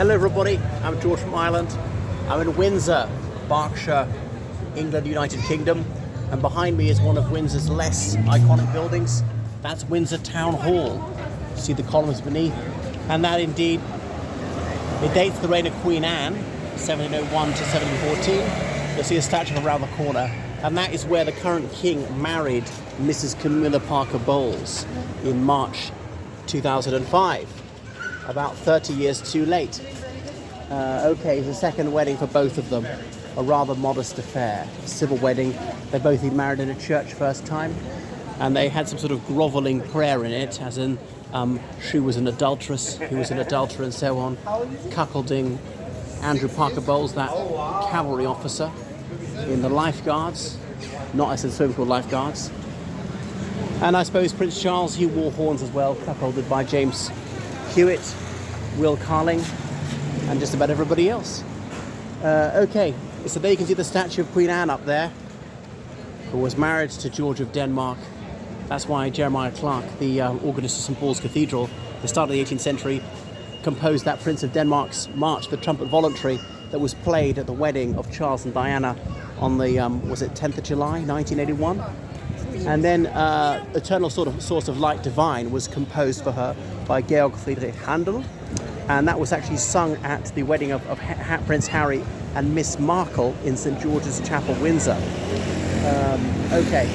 Hello everybody, I'm George from Ireland. I'm in Windsor, Berkshire, England, United Kingdom, and behind me is one of Windsor's less iconic buildings. That's Windsor Town Hall. See the columns beneath, and that indeed, it dates the reign of Queen Anne, 1701 to 1714. You'll see a statue around the corner, and that is where the current king married Mrs. Camilla Parker Bowles in March 2005. About 30 years too late. Okay, it's a second wedding for both of them. A rather modest affair, a civil wedding. They both been married in a church first time, and they had some sort of grovelling prayer in it, as in she was an adulteress, he was an adulterer, and so on, cuckolding Andrew Parker Bowles, that cavalry officer in the lifeguards, not as in swimming pool lifeguards. And I suppose Prince Charles, he wore horns as well, cuckolded by James Hewitt, Will Carling, and just about everybody else. Okay, so there you can see the statue of Queen Anne up there, who was married to George of Denmark. That's why Jeremiah Clark, the organist of St. Paul's Cathedral, the start of the 18th century, composed that Prince of Denmark's March, the Trumpet Voluntary, that was played at the wedding of Charles and Diana on the, was it 10th of July, 1981? And then Eternal Source of Light Divine was composed for her by Georg Friedrich Handel, and that was actually sung at the wedding of Prince Harry and Miss Markle in St. George's Chapel, Windsor. Okay,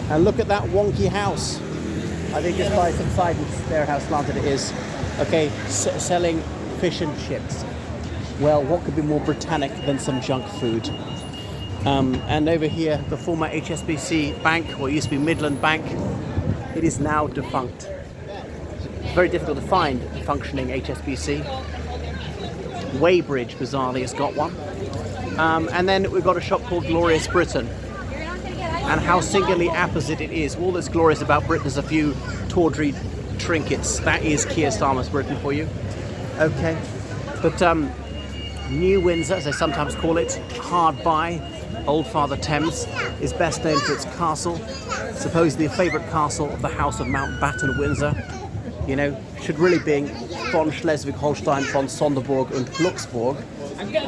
and look at that wonky house. I think it's by subsidence there how slanted it is. Okay, selling fish and chips. Well, what could be more Britannic than some junk food? And over here, the former HSBC Bank, or used to be Midland Bank, it is now defunct. It's very difficult to find a functioning HSBC. Weybridge, bizarrely, has got one. And then we've got a shop called Glorious Britain. And how singularly apposite it is. All that's glorious about Britain is a few tawdry trinkets. That is Keir Starmer's Britain for you. Okay. But New Windsor, as they sometimes call it, hard by Old Father Thames, is best known for its castle, supposedly a favourite castle of the House of Mountbatten Windsor. You know, should really be von Schleswig-Holstein, von Sonderburg and Glucksburg,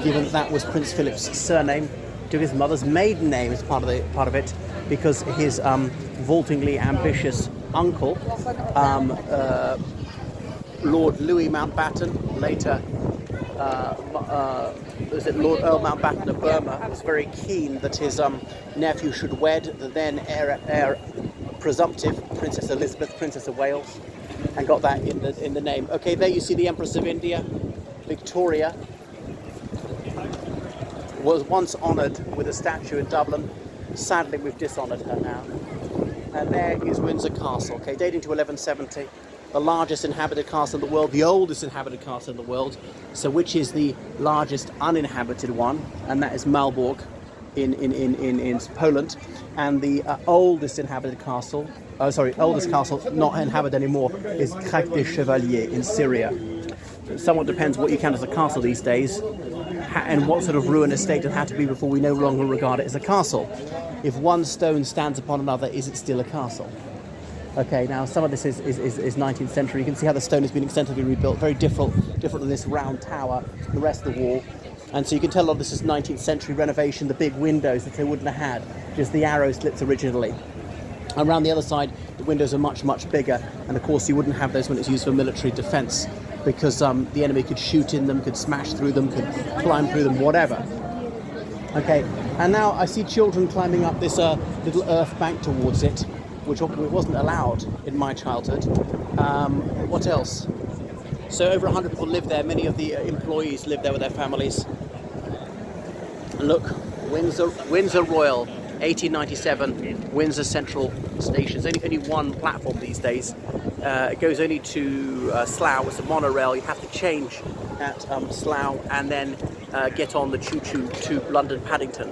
given that was Prince Philip's surname, took his mother's maiden name as part of it, because his vaultingly ambitious uncle, Lord Louis Mountbatten, later was it Lord Earl Mountbatten of Burma, was very keen that his nephew should wed the then heir presumptive Princess Elizabeth, Princess of Wales, and got that in the name. Okay, there you see the Empress of India, Victoria, was once honoured with a statue in Dublin. Sadly, we've dishonoured her now. And there is Windsor Castle, okay, dating to 1170. The largest inhabited castle in the world, the oldest inhabited castle in the world. So which is the largest uninhabited one? And that is Malbork in Poland. And the oldest inhabited castle, oldest castle not inhabited anymore, is Crête des Chevaliers in Syria. It somewhat depends what you count as a castle these days, and what sort of ruinous state it had to be before we no longer regard it as a castle. If one stone stands upon another, is it still a castle? Okay, now some of this is 19th century. You can see how the stone has been extensively rebuilt, very different than this round tower, the rest of the wall. And so you can tell a lot of this is 19th century renovation, the big windows that they wouldn't have had, just the arrow slits originally. Around the other side, the windows are much, much bigger, and of course you wouldn't have those when it's used for military defence, because the enemy could shoot in them, could smash through them, could climb through them, whatever. Okay, and now I see children climbing up this little earth bank towards it, which wasn't allowed in my childhood. What else? So over 100 people live there. Many of the employees live there with their families. And look, Windsor Royal, 1897, Windsor Central Station. There's only one platform these days. It goes only to Slough. It's a monorail. You have to change at Slough and then get on the choo-choo to London Paddington,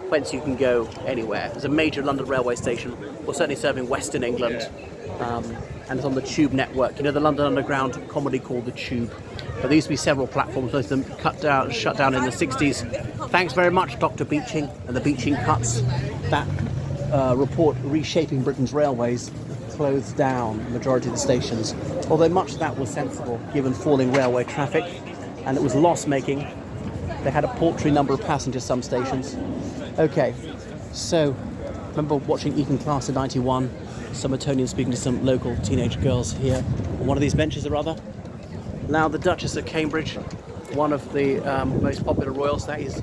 whence you can go anywhere. There's a major London railway station, or certainly serving Western England, and it's on the Tube network. You know, the London Underground comedy called The Tube. But there used to be several platforms, most of them shut down in the 60s. Thanks very much, Dr. Beeching and the Beeching Cuts. That report, Reshaping Britain's Railways, closed down the majority of the stations, although much of that was sensible given falling railway traffic. and it was loss-making. They had a paltry number of passengers some stations. Okay, so remember watching Eton Class in '91, some Etonians speaking to some local teenage girls here on one of these benches or other. Now the Duchess of Cambridge, one of the most popular royals, that is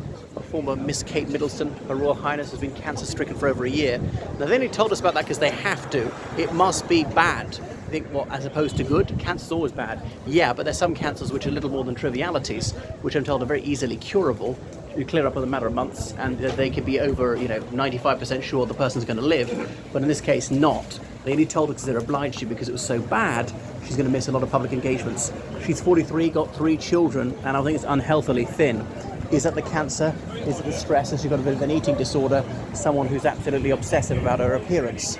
former Miss Kate Middleton. Her Royal Highness has been cancer-stricken for over a year. Now they only told us about that because they have to. It must be bad. I think, well, as opposed to good, cancer's always bad. Yeah, but there's some cancers which are little more than trivialities, which I'm told are very easily curable. You clear up in a matter of months, and they can be over, 95% sure the person's going to live. But in this case, not. They only told her because they're obliged to, because it was so bad, she's going to miss a lot of public engagements. She's 43, got 3 children, and I think it's unhealthily thin. Is it the cancer? Is it the stress? Has she got a bit of an eating disorder? Someone who's absolutely obsessive about her appearance.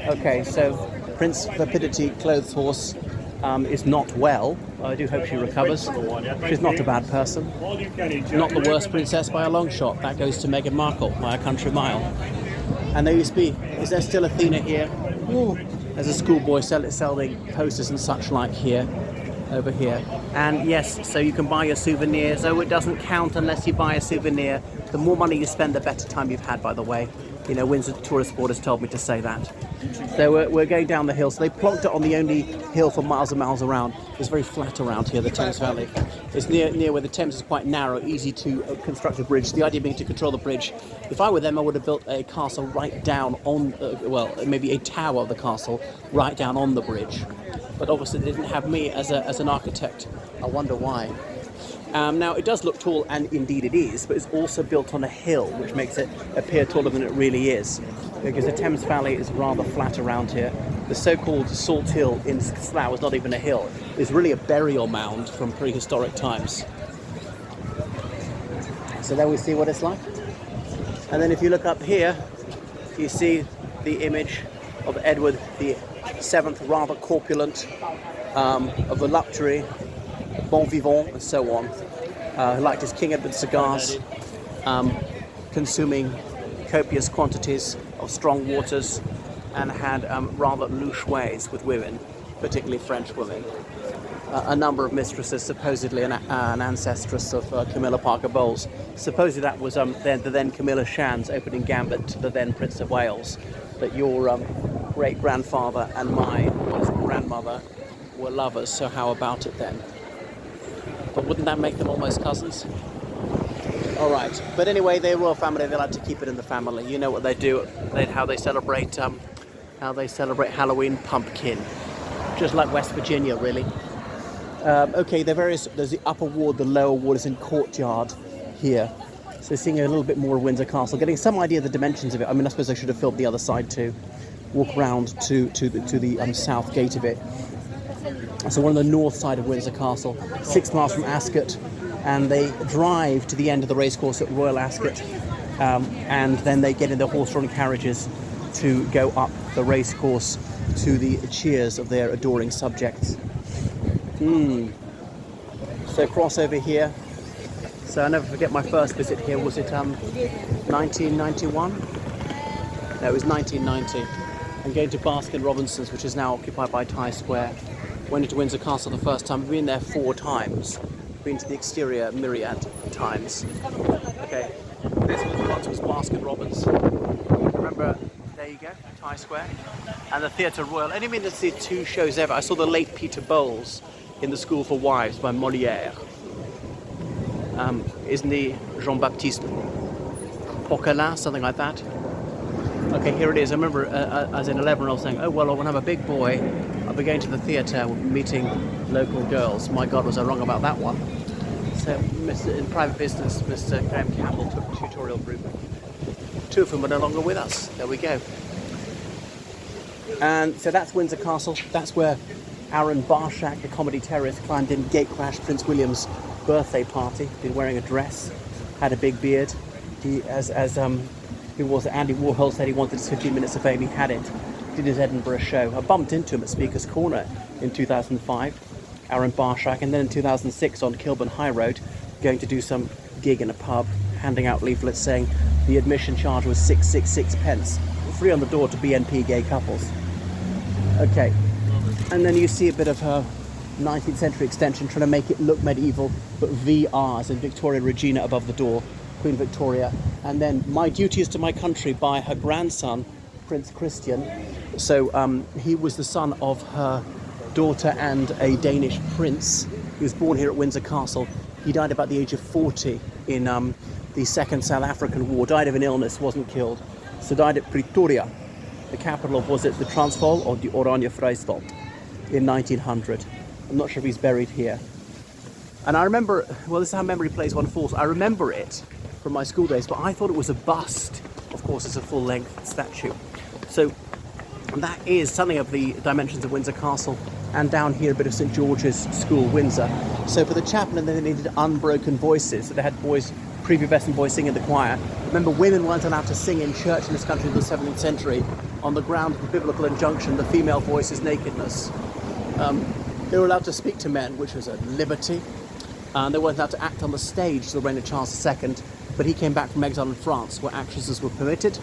Okay, so Prince Vapidity Clothes Horse is not well. I do hope she recovers. She's not a bad person. Not the worst princess by a long shot. That goes to Meghan Markle by a country mile. And there used to be, is there still Athena here? Ooh. There's a schoolboy selling posters and such like here, over here. And yes, so you can buy your souvenirs. Oh, it doesn't count unless you buy a souvenir. The more money you spend, the better time you've had, by the way. Windsor Tourist Board has told me to say that. So we're going down the hill. So they plonked it on the only hill for miles and miles around. It's very flat around here, the Thames Valley. It's near where the Thames is quite narrow, easy to construct a bridge. The idea being to control the bridge. If I were them, I would have built a castle right down on, maybe a tower of the castle right down on the bridge. But obviously they didn't have me as an architect. I wonder why. Now it does look tall, and indeed it is, but it's also built on a hill, which makes it appear taller than it really is, because the Thames Valley is rather flat around here. The so-called Salt Hill in Slough is not even a hill. It's really a burial mound from prehistoric times. So there we see what it's like. And then if you look up here, you see the image of Edward the Seventh, rather corpulent, of the luxury, bon vivant, and so on. Who liked his King Edward cigars, consuming copious quantities of strong waters, and had rather louche ways with women, particularly French women. A number of mistresses, supposedly an ancestress of Camilla Parker Bowles. Supposedly that was the then Camilla Shan's opening gambit to the then Prince of Wales, that your great-grandfather and my grandmother were lovers, so how about it then? But wouldn't that make them almost cousins? All right. But anyway, they're a royal family. They like to keep it in the family. You know what they do? How they celebrate Halloween, pumpkin, just like West Virginia, really. Okay, there's the upper ward, the lower ward is in courtyard here. So seeing a little bit more of Windsor Castle, getting some idea of the dimensions of it. I mean, I suppose I should have filmed the other side too. Walk around to the south gate of it. So we're on the north side of Windsor Castle, 6 miles from Ascot, and they drive to the end of the racecourse at Royal Ascot, and then they get in their horse-drawn carriages to go up the racecourse to the cheers of their adoring subjects. So cross over here. So I never forget my first visit here. Was it 1991? No, it was 1990. I'm going to Baskin Robinson's, which is now occupied by Tie Square. Went into Windsor Castle the first time. I've been there 4 times. Been to the exterior myriad times. Okay, this was Baskin Robbins. Remember, there you go, Tie Square. And the Theatre Royal. I only been to see 2 shows ever. I saw the late Peter Bowles in The School for Wives by Molière. Isn't he Jean-Baptiste Poquelin, something like that? Okay, here it is. I remember as an 11-year-old saying, oh, well, when I'm a big boy, I'll be going to the theatre, meeting local girls. My God, was I wrong about that one. So, in private business, Mr. Graham Campbell took a tutorial group. 2 of them are no longer with us. There we go. And so that's Windsor Castle. That's where Aaron Barshak, the comedy terrorist, climbed in, gatecrashed Prince William's birthday party. Been wearing a dress, had a big beard. He, who was Andy Warhol said he wanted his 15 minutes of fame. He had it. Did his Edinburgh show. I bumped into him at Speaker's Corner in 2005, Aaron Barshak, and then in 2006 on Kilburn High Road, going to do some gig in a pub, handing out leaflets saying the admission charge was 666 pence, free on the door to BNP gay couples. Okay, and then you see a bit of her 19th century extension, trying to make it look medieval, but VRs and Victoria Regina above the door, Queen Victoria. And then My Duty is to My Country by her grandson, Prince Christian. So he was the son of her daughter and a Danish prince. He was born here at Windsor Castle. He died about the age of 40 in the Second South African War, died of an illness, wasn't killed. So died at Pretoria, the capital of, was it the Transvaal or the Oranje Vrystaat, in 1900. I'm not sure if he's buried here. And I remember, well, this is how memory plays one false. I remember it from my school days, but I thought it was a bust. Of course, it's a full-length statue. So that is something of the dimensions of Windsor Castle. And down here, a bit of St George's School, Windsor. So for the chaplain, they needed unbroken voices. So they had boys, prepubescent boys singing in the choir. Remember, women weren't allowed to sing in church in this country in the 17th century on the ground of the biblical injunction, the female voice is nakedness. They were allowed to speak to men, which was a liberty. They weren't allowed to act on the stage till the reign of Charles II, but he came back from exile in France, where actresses were permitted.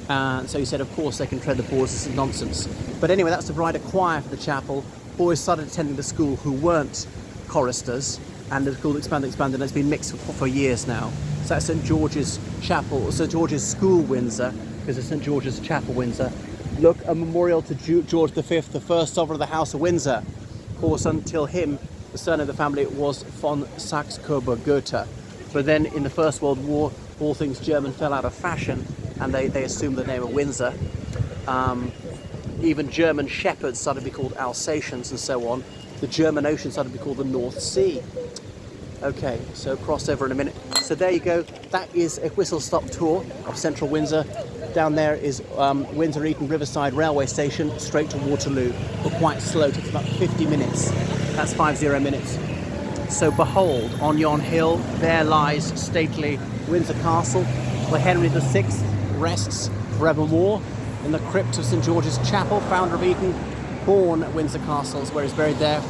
So he said, of course, they can tread the boards, this is nonsense. But anyway, that's to provide a choir for the chapel. Boys started attending the school who weren't choristers, and the school expanded, and it's been mixed for years now. So that's St George's Chapel, St George's School, Windsor, because it's St George's Chapel, Windsor. Look, a memorial to George V, the first sovereign of the House of Windsor. Of course, until him, the surname of the family was von Saxe-Coburg-Gotha. But then in the First World War, all things German fell out of fashion, and they assumed the name of Windsor. Even German shepherds started to be called Alsatians and so on. The German Ocean started to be called the North Sea. Okay, so crossover in a minute. So there you go. That is a whistle-stop tour of central Windsor. Down there is Windsor Eton Riverside Railway Station, straight to Waterloo. But quite slow, it takes about 50 minutes. That's 50 minutes. So behold, on yon hill, there lies stately Windsor Castle, where Henry VI rests forevermore in the crypt of St George's Chapel, founder of Eton, born at Windsor Castles, where he's buried there.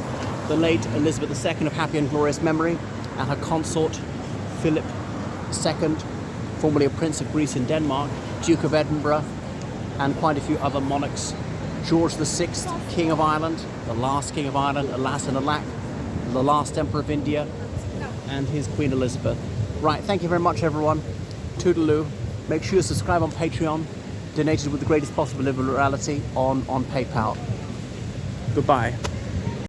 The late Elizabeth II of happy and glorious memory, and her consort, Philip II, formerly a Prince of Greece and Denmark, Duke of Edinburgh, and quite a few other monarchs. George VI, King of Ireland, the last King of Ireland, alas and alack, the last Emperor of India, and his Queen Elizabeth. Right, thank you very much, everyone. Toodaloo. Make sure you subscribe on Patreon, donated with the greatest possible liberality on PayPal. Goodbye.